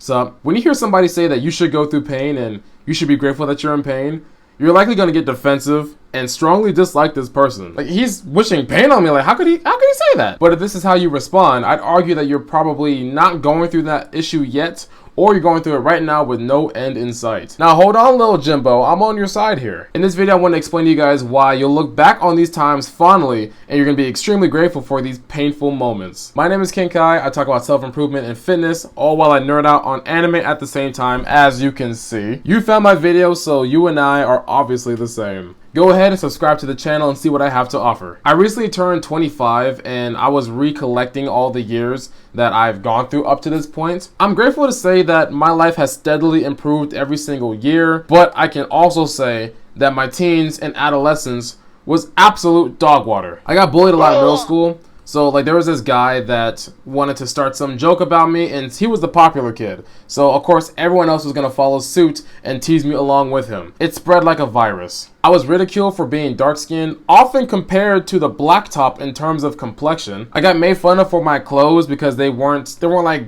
So when you hear somebody say that you should go through pain and you should be grateful that you're in pain, you're likely going to get defensive and strongly dislike this person. Like, he's wishing pain on me. Like, how could he say that? But if this is how you respond, I'd argue that you're probably not going through that issue yet, or you're going through it right now with no end in sight. Now hold on, little Jimbo, I'm on your side here. In this video, I want to explain to you guys why you'll look back on these times fondly and you're going to be extremely grateful for these painful moments. My name is King Kai. I talk about self-improvement and fitness, all while I nerd out on anime at the same time, as you can see. You found my video, so you and I are obviously the same. Go ahead and subscribe to the channel and see what I have to offer. I recently turned 25 and I was recollecting all the years that I've gone through up to this point. I'm grateful to say that my life has steadily improved every single year, but I can also say that my teens and adolescence was absolute dog water. I got bullied a lot in middle school. So like there was this guy that wanted to start some joke about me and he was the popular kid. So of course everyone else was going to follow suit and tease me along with him. It spread like a virus. I was ridiculed for being dark-skinned, often compared to the blacktop in terms of complexion. I got made fun of for my clothes because they weren't like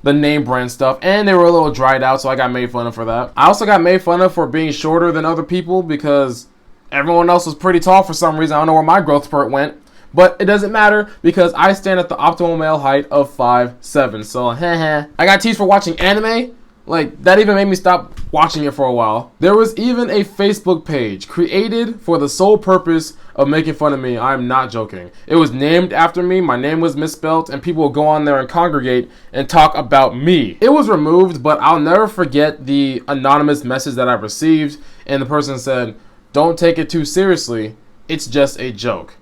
the name brand stuff, and they were a little dried out, so I got made fun of for that. I also got made fun of for being shorter than other people because everyone else was pretty tall for some reason. I don't know where my growth spurt went. But it doesn't matter because I stand at the optimal male height of 5'7". So, I got teased for watching anime. Like, that even made me stop watching it for a while. There was even a Facebook page created for the sole purpose of making fun of me. I'm not joking. It was named after me. My name was misspelled, and people would go on there and congregate and talk about me. It was removed, but I'll never forget the anonymous message that I received. And the person said, "Don't take it too seriously. It's just a joke."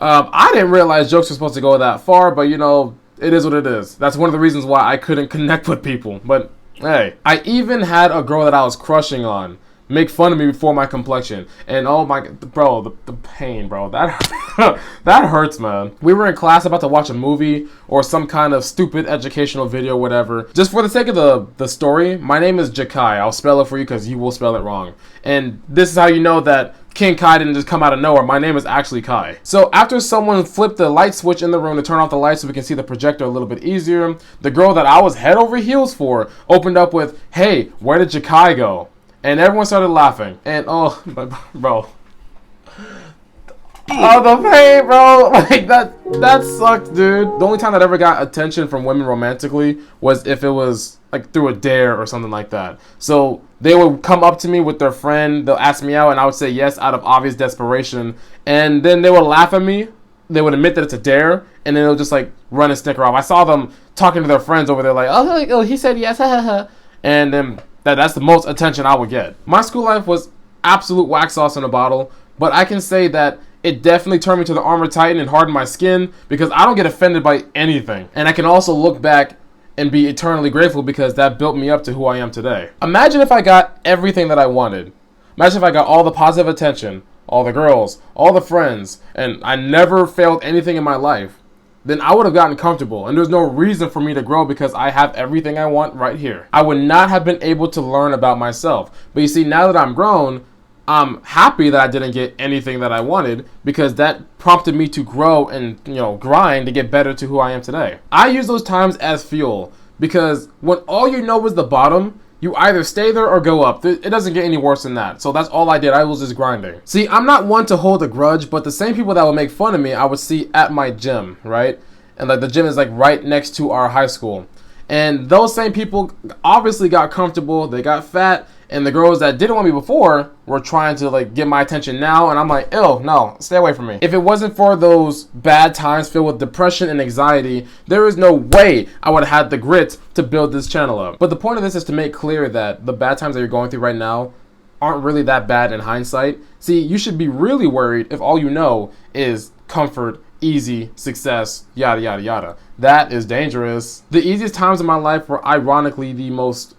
I didn't realize jokes were supposed to go that far, but you know, it is what it is. That's one of the reasons why I couldn't connect with people. But hey, I even had a girl that I was crushing on make fun of me for my complexion. And oh my, bro, the pain, bro. That hurts, man. We were in class about to watch a movie or some kind of stupid educational video, whatever. Just for the sake of the story, my name is Jakai. I'll spell it for you because you will spell it wrong. And this is how you know that King Kai didn't just come out of nowhere. My name is actually Kai. So after someone flipped the light switch in the room to turn off the light so we can see the projector a little bit easier, the girl that I was head over heels for opened up with, "Hey, where did Jakai go?" And everyone started laughing. And oh, bro. Oh, the pain, bro. Like, that sucked, dude. The only time that I ever got attention from women romantically was if it was like through a dare or something like that. So they would come up to me with their friend, they'll ask me out, and I would say yes out of obvious desperation. And then they would laugh at me. They would admit that it's a dare, and then they'll just like run and snicker off. I saw them talking to their friends over there like, oh he said yes, and then that's the most attention I would get. My school life was absolute wax sauce in a bottle, but I can say that it definitely turned me to the armor titan and hardened my skin because I don't get offended by anything. And I can also look back and be eternally grateful because that built me up to who I am today. Imagine if I got everything that I wanted. Imagine if I got all the positive attention, all the girls, all the friends, and I never failed anything in my life. Then I would have gotten comfortable, and there's no reason for me to grow because I have everything I want right here. I would not have been able to learn about myself. But you see, now that I'm grown, I'm happy that I didn't get anything that I wanted because that prompted me to grow and, you know, grind to get better to who I am today. I use those times as fuel because when all you know is the bottom, you either stay there or go up. It doesn't get any worse than that. So that's all I did. I was just grinding. See, I'm not one to hold a grudge, but the same people that would make fun of me, I would see at my gym, right? And like the gym is like right next to our high school. And those same people obviously got comfortable, they got fat, and the girls that didn't want me before were trying to like get my attention now, and I'm like, ew, no, stay away from me. If it wasn't for those bad times filled with depression and anxiety, there is no way I would have had the grit to build this channel up. But the point of this is to make clear that the bad times that you're going through right now aren't really that bad in hindsight. See, you should be really worried if all you know is comfort, easy, success, yada, yada, yada. That is dangerous. The easiest times in my life were ironically the most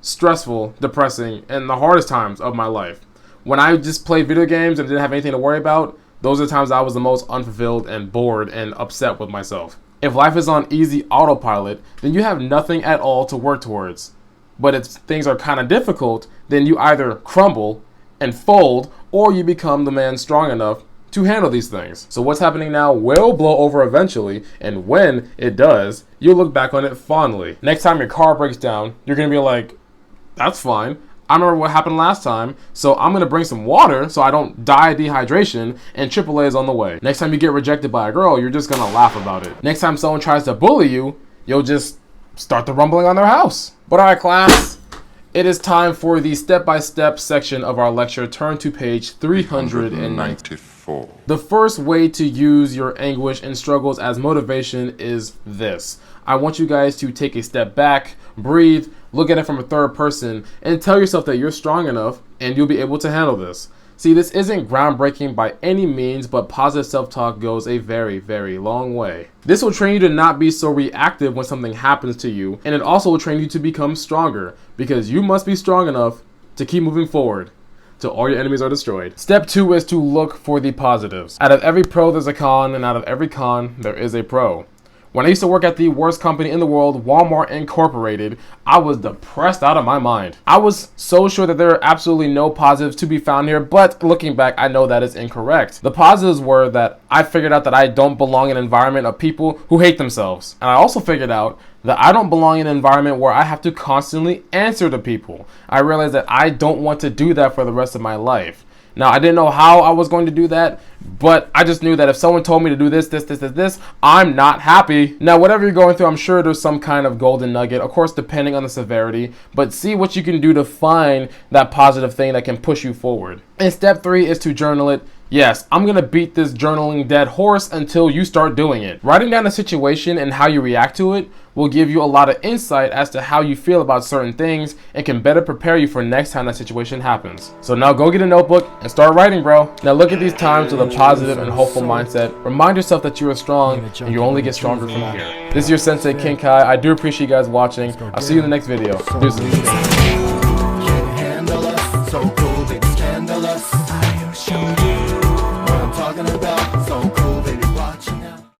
stressful, depressing, and the hardest times of my life. When I just played video games and didn't have anything to worry about, those are the times I was the most unfulfilled and bored and upset with myself. If life is on easy autopilot, then you have nothing at all to work towards. But if things are kind of difficult, then you either crumble and fold, or you become the man strong enough to handle these things. So what's happening now will blow over eventually, and when it does, you'll look back on it fondly. Next time your car breaks down, you're gonna be like, that's fine. I remember what happened last time, so I'm gonna bring some water so I don't die of dehydration, and AAA is on the way. Next time you get rejected by a girl, you're just gonna laugh about it. Next time someone tries to bully you, you'll just start the rumbling on their house. But alright, class, it is time for the step-by-step section of our lecture. Turn to page 394. The first way to use your anguish and struggles as motivation is this. I want you guys to take a step back, breathe, look at it from a third person, and tell yourself that you're strong enough and you'll be able to handle this. See, this isn't groundbreaking by any means, but positive self-talk goes a very, very long way. This will train you to not be so reactive when something happens to you, and it also will train you to become stronger, because you must be strong enough to keep moving forward till all your enemies are destroyed. Step 2 is to look for the positives. Out of every pro, there's a con, and out of every con, there is a pro. When I used to work at the worst company in the world, Walmart Incorporated, I was depressed out of my mind. I was so sure that there are absolutely no positives to be found here, but looking back, I know that is incorrect. The positives were that I figured out that I don't belong in an environment of people who hate themselves. And I also figured out that I don't belong in an environment where I have to constantly answer to people. I realized that I don't want to do that for the rest of my life. Now, I didn't know how I was going to do that, but I just knew that if someone told me to do this, I'm not happy. Now, whatever you're going through, I'm sure there's some kind of golden nugget, of course, depending on the severity, but see what you can do to find that positive thing that can push you forward. And step 3 is to journal it. Yes, I'm going to beat this journaling dead horse until you start doing it. Writing down a situation and how you react to it will give you a lot of insight as to how you feel about certain things and can better prepare you for next time that situation happens. So now go get a notebook and start writing, bro. Now look at these times with a positive and hopeful mindset. Remind yourself that you are strong and you only get stronger from here. This is your sensei, King Kai. I do appreciate you guys watching. I'll see you in the next video. Deuces.